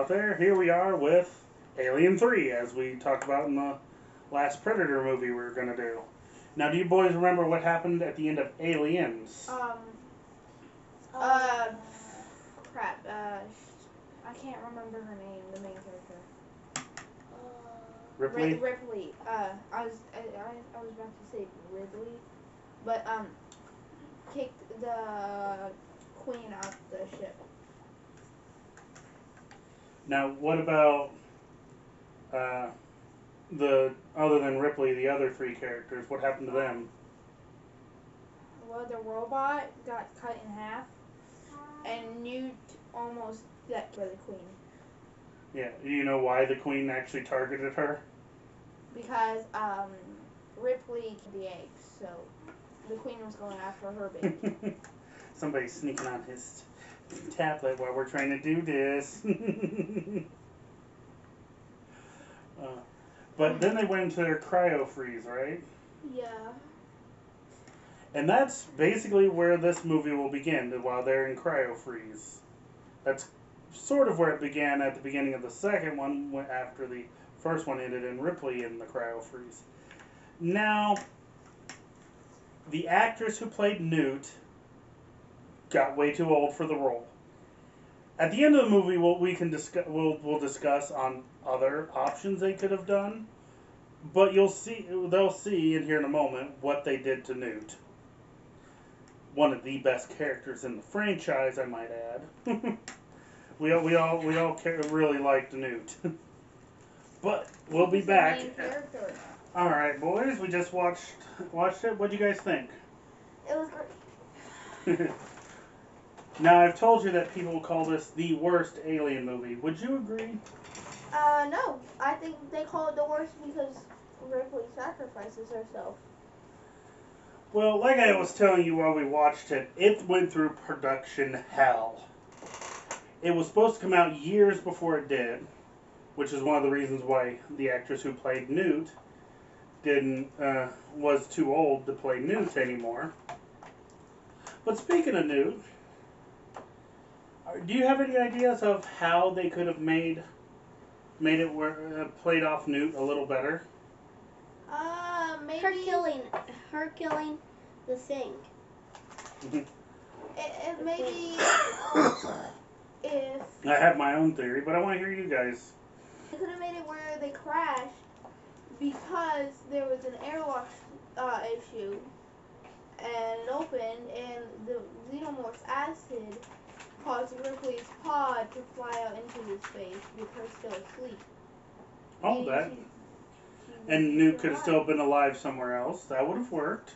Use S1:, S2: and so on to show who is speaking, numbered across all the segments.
S1: out there. Here we are with Alien 3, as we talked about in the last Predator movie we were going to do. Now, do you boys remember what happened at the end of Aliens?
S2: Uh, crap. I can't remember her name, the main character.
S1: Ripley?
S2: Ripley. I was about to say Ridley, but kicked the queen off the ship.
S1: Now, what about other than Ripley, the other three characters? What happened to them?
S2: Well, the robot got cut in half, and Newt almost got by the queen.
S1: Yeah, do you know why the queen actually targeted her?
S2: Because Ripley killed the eggs, so the queen was going after her baby.
S1: Somebody's sneaking on his tablet while we're trying to do this. But then they went into their cryo freeze, right?
S2: Yeah.
S1: And that's basically where this movie will begin, while they're in cryo freeze. That's sort of where it began at the beginning of the second one, after the first one ended in Ripley in the cryo freeze. Now, the actress who played Newt got way too old for the role. At the end of the movie, we'll discuss on other options they could have done, but they'll see and hear in a moment what they did to Newt. One of the best characters in the franchise, I might add. we all really liked Newt. But we'll be back. All right, boys, we just watched it. What'd you guys think?
S2: It was great.
S1: Now, I've told you that people call this the worst Alien movie. Would you agree?
S2: No. I think they call it the worst because Ripley sacrifices herself.
S1: Well, like I was telling you while we watched it, it went through production hell. It was supposed to come out years before it did, which is one of the reasons why the actress who played Newt was too old to play Newt anymore. But speaking of Newt, do you have any ideas of how they could have made it where played off Newt a little better?
S2: Maybe
S3: her killing the thing.
S2: Maybe if
S1: I have my own theory, but I want to hear you guys.
S2: they could have made it where they crashed because there was an airlock issue and it opened, and the xenomorph's acid caused Ripley's pod to fly out into his space with her still asleep.
S1: Oh, that. And Newt could have still been alive somewhere else. That would have worked.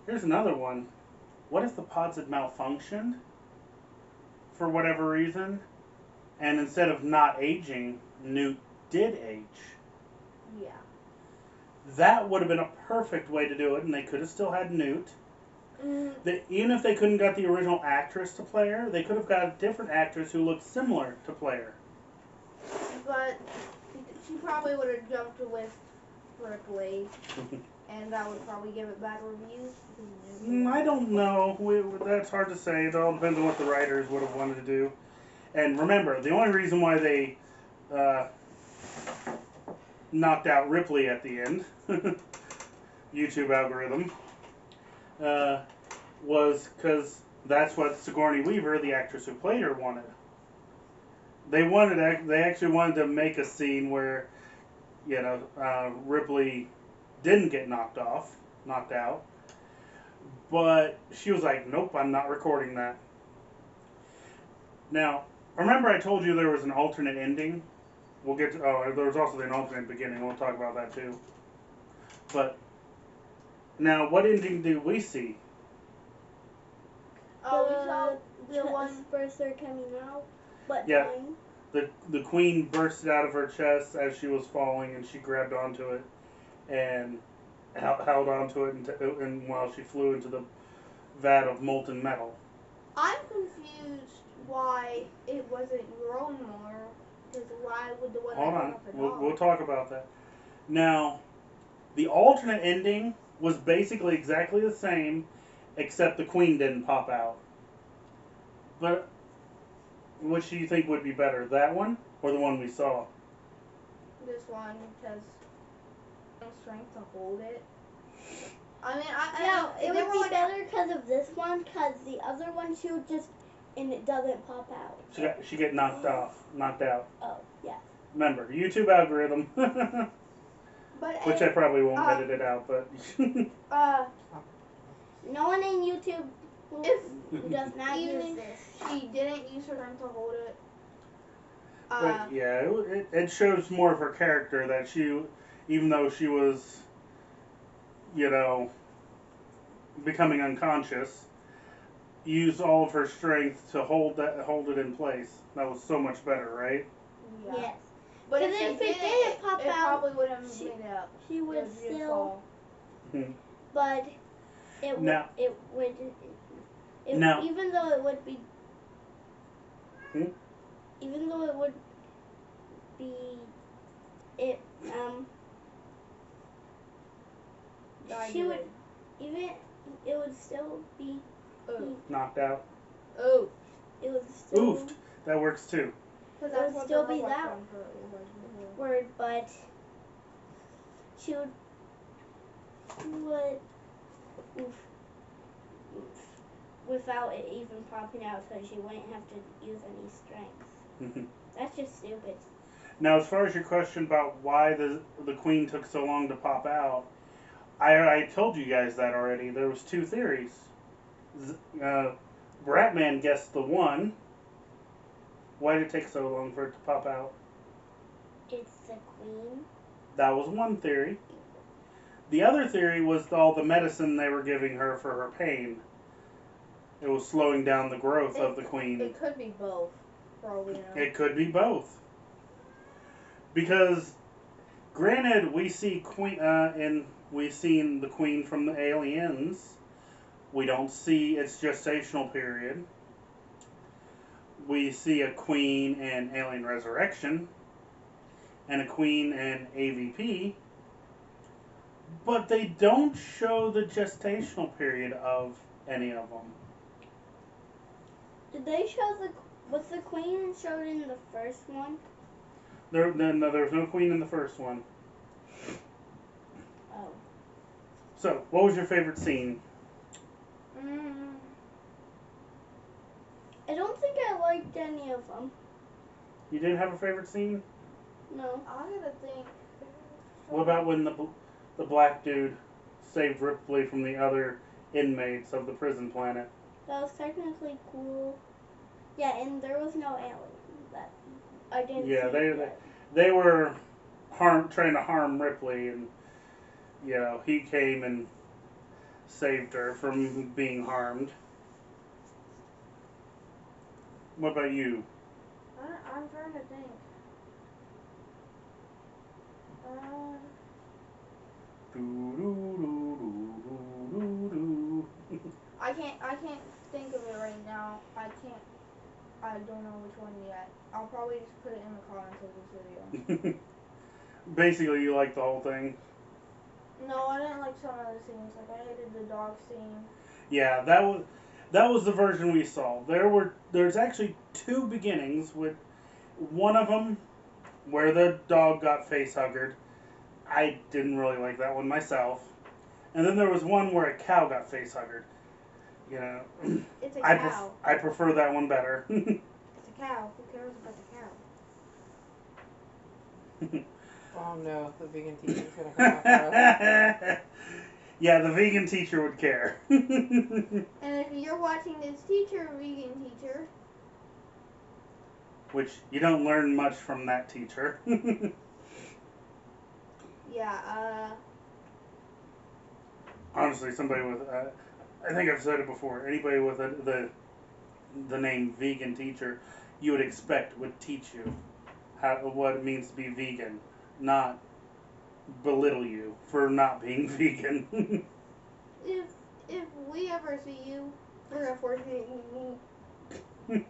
S1: Here's another one. What if the pods had malfunctioned for whatever reason, and instead of not aging, Newt did age?
S2: Yeah.
S1: That would have been a perfect way to do it, and they could have still had Newt. Even if they couldn't get the original actress to play her, they could have got a different actress who looked similar to play her.
S2: But she probably would have jumped with Ripley, and that would probably give it bad reviews.
S1: I don't know. That's hard to say. It all depends on what the writers would have wanted to do. And remember, the only reason why they knocked out Ripley at the end, YouTube algorithm, was because that's what Sigourney Weaver, the actress who played her, wanted. They actually wanted to make a scene where, Ripley didn't get knocked out, but she was like, "Nope, I'm not recording that." Now, remember I told you there was an alternate ending? We'll get to. Oh, there was also an alternate beginning. We'll talk about that too. But now, what ending do we see?
S2: Oh, we saw the one
S3: first they're coming out, but
S1: Yeah.
S3: dying.
S1: The queen bursted out of her chest as she was falling, and she grabbed onto it and held onto it and while she flew into the vat of molten metal.
S2: I'm confused why it wasn't grown more. Because why would the one
S1: Hold
S2: that
S1: on,
S2: up
S1: we'll talk about that. Now, the alternate ending was basically exactly the same, except the queen didn't pop out. But Which do you think would be better, that one or the one we saw?
S2: This one because no strength to hold it. I mean,
S3: No, it
S2: they
S3: would
S2: were
S3: be
S2: like,
S3: better because of this one, because the other one she would just, and it doesn't pop out.
S1: She get knocked out.
S3: Oh, yeah.
S1: Remember, YouTube algorithm.
S2: but
S1: Which I probably won't edit it out, but.
S3: No one in YouTube
S2: if
S3: does not
S2: even
S3: use
S2: if
S3: this.
S2: she didn't use her strength to hold it.
S1: But yeah, it shows more of her character that she, even though she was, you know, becoming unconscious, used all of her strength to hold it in place. That was so much better, right?
S2: Yeah.
S3: Yes.
S2: But if
S3: Because
S2: she
S3: if it
S2: didn't,
S3: didn't pop
S2: it
S3: out,
S2: probably would have
S3: she-
S2: made it up.
S3: She would
S2: It didn't
S3: still,
S2: fall.
S3: but it would,
S1: Now- Now-
S3: even though it would be, even though it would be, it, she would, even, it would still be,
S2: Oof.
S1: Knocked out.
S2: Oof.
S3: it would still,
S1: Oofed. That works too.
S2: Because
S3: It
S2: that's
S3: would
S2: what
S3: still
S2: the
S3: be
S2: robot
S3: that
S2: one was before.
S3: word, but she would, oof, without it even popping out, so she wouldn't have to use any strength. That's just stupid.
S1: Now, as far as your question about why the queen took so long to pop out, I told you guys that already. There was two theories. Bratman guessed the one. Why did it take so long for it to pop out?
S3: It's the queen.
S1: That was one theory. The other theory was all the medicine they were giving her for her pain. It was slowing down the growth of the queen.
S2: It could be both, for all we know.
S1: It could be both. Because, granted, we see we've seen the queen from the Aliens. We don't see its gestational period. We see a queen in Alien Resurrection and a queen in AVP, but they don't show the gestational period of any of them.
S3: Did they show was the queen showed in the first one?
S1: There was no queen in the first one.
S3: Oh.
S1: So, what was your favorite scene?
S3: I don't think I liked any of them.
S1: You didn't have a favorite scene?
S3: No.
S2: I gotta think.
S1: What about when the black dude saved Ripley from the other inmates of the prison planet?
S3: That was technically cool. Yeah, and there was no alien. That I didn't.
S1: Yeah,
S3: see that.
S1: they were trying to harm Ripley, and he came and saved her from being harmed. What about you?
S2: I'm trying to think. I can't think of it right now. I don't know which one yet. I'll probably just put it in the comments of this video.
S1: Basically, you like the whole thing.
S2: No, I didn't like some of the scenes. Like I hated the dog scene.
S1: Yeah, that was the version we saw. There's actually two beginnings, with one of them where the dog got face huggered. I didn't really like that one myself. And then there was one where a cow got face huggered.
S2: It's a cow.
S1: I prefer that one better.
S2: It's a cow. Who cares about the cow?
S4: Oh no, the vegan teacher's gonna come after us.
S1: Yeah, the vegan teacher would care.
S2: And if you're watching this teacher, vegan teacher.
S1: Which you don't learn much from that teacher.
S2: Yeah,
S1: Honestly, somebody with, I think I've said it before, anybody with the name vegan teacher, you would expect would teach you what it means to be vegan, not belittle you for not being vegan.
S2: if we ever see you, we're gonna force you to eat meat.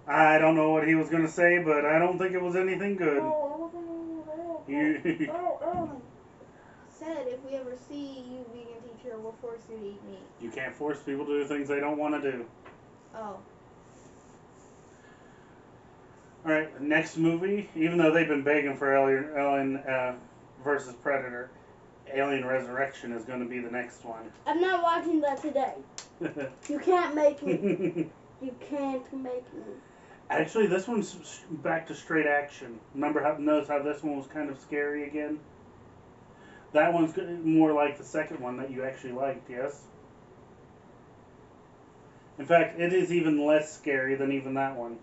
S1: I don't know what he was going to say, but I don't think it was anything good.
S2: Said if we ever see you, vegan teacher, we'll force you to eat meat.
S1: You can't force people to do things they don't want to do.
S2: Oh.
S1: All right, next movie. Even though they've been begging for Alien versus Predator, Alien Resurrection is going to be the next one.
S3: I'm not watching that today. You can't make me. You can't make me.
S1: Actually, this one's back to straight action. Notice how this one was kind of scary again? That one's more like the second one that you actually liked, yes? In fact, it is even less scary than even that one.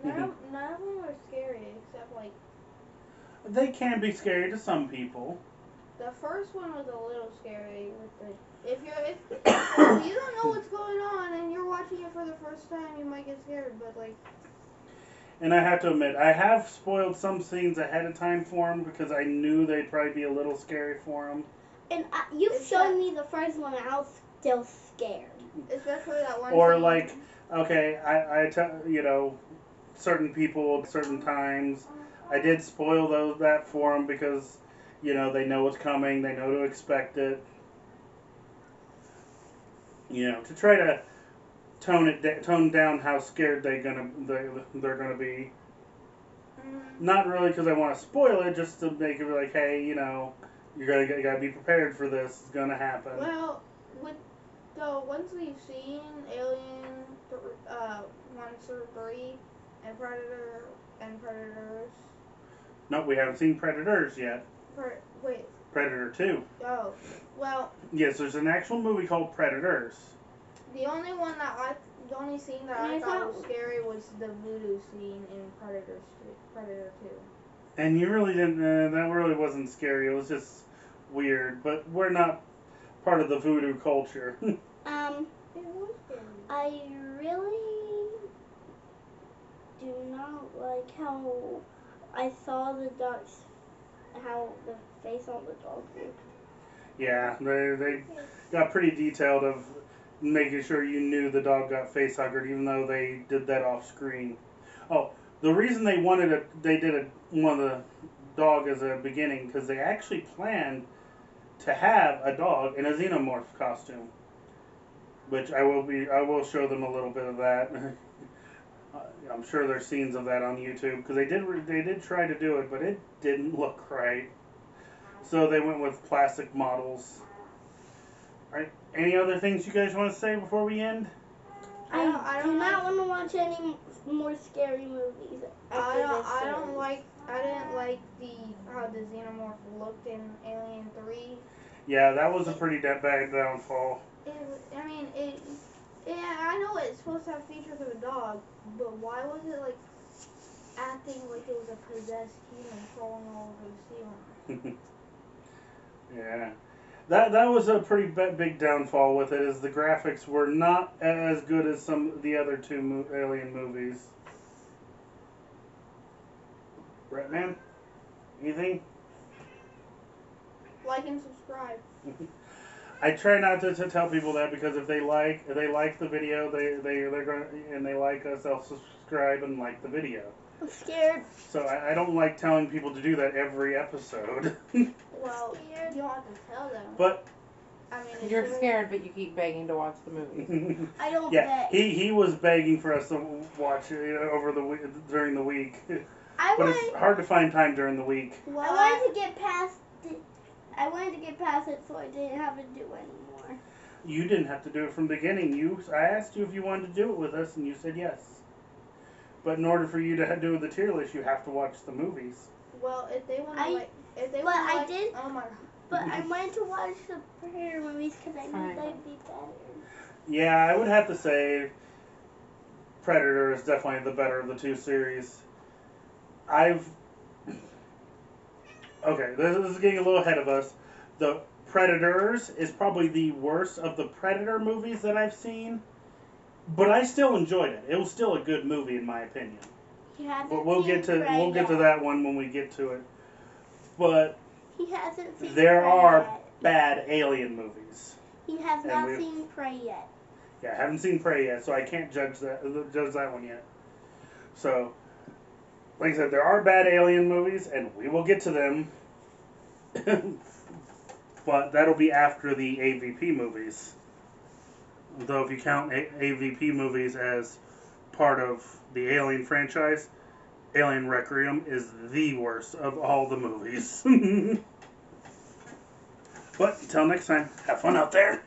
S2: None of them are scary except like
S1: They can be scary to some people.
S2: the first one was a little scary with the if you don't know what's going on and you're watching it for the first time, you might get scared. But like,
S1: And I have to admit, I have spoiled some scenes ahead of time for them because I knew they'd probably be a little scary for them.
S3: And you showed me the first one, and I was still scared.
S2: especially that one.
S1: Or
S2: scene.
S1: like, okay, I tell certain people at certain times, I did spoil that for them because they know what's coming, they know to expect it. To try to tone down how scared they're gonna be. Not really because I want to spoil it, just to make it like, hey, you gotta be prepared for this. It's gonna happen.
S2: Well, with the ones we've seen, Alien, 1 through 3, and Predators.
S1: Nope, we haven't seen Predators yet.
S2: Wait.
S1: Predator 2.
S2: Oh, well.
S1: Yes, there's an actual movie called Predators.
S2: The only scene that I thought was scary was the voodoo scene in Predator 2.
S1: And you really didn't. That really wasn't scary. It was just weird. But we're not part of the voodoo culture.
S2: It was scary.
S3: I really do not like how I saw how the face on the dog looked.
S1: Yeah, they got pretty detailed of making sure you knew the dog got face huggered, even though they did that off screen. Oh, the reason they did one of the dog as a beginning because they actually planned to have a dog in a xenomorph costume, which I will show them a little bit of that. I'm sure there's scenes of that on YouTube because they did try to do it, but it didn't look right. So they went with plastic models. All right. Any other things you guys want to say before we end?
S3: I do not want to watch any more scary movies.
S2: I didn't like how the xenomorph looked in Alien 3.
S1: Yeah, that was a pretty bad downfall.
S2: I know it's supposed to have features of a dog, but why was it like acting like it was a possessed human crawling all over the ceiling?
S1: Yeah. That was a pretty big downfall with it, is the graphics were not as good as some of the other two Alien movies. Bretman, anything?
S2: Like and subscribe.
S1: I try not to tell people that because if they like the video, they're going and they like us, they'll subscribe and like the video.
S3: I'm scared.
S1: So I don't like telling people to do that every episode.
S2: Well, you don't have to tell them.
S1: But
S2: I mean,
S4: You're scared, but you keep begging to watch the movie.
S3: I don't
S1: yeah,
S3: bet.
S1: he was begging for us to watch it over during the week. But it's hard to find time during the week.
S3: I wanted to get past it so I didn't have to do anymore.
S1: You didn't have to do it from the beginning. I asked you if you wanted to do it with us, and you said yes. But in order for you to do the tier list, you have to watch the movies.
S2: Well, if they want to oh my god.
S3: But I wanted to watch the Predator movies because I knew they'd be better.
S1: Yeah, I would have to say Predator is definitely the better of the two series. Okay, this is getting a little ahead of us. The Predators is probably the worst of the Predator movies that I've seen, but I still enjoyed it. It was still a good movie in my opinion. But we'll get to that one when we get to it. But
S3: he hasn't seen
S1: there
S3: Prey
S1: are
S3: yet.
S1: bad Alien movies.
S3: He has not seen Prey yet.
S1: Yeah, I haven't seen Prey yet, so I can't judge that one yet. So, like I said, there are bad Alien movies, and we will get to them. But that'll be after the AVP movies. Though if you count AVP movies as part of the Alien franchise, Alien Requiem is the worst of all the movies. But until next time, have fun out there.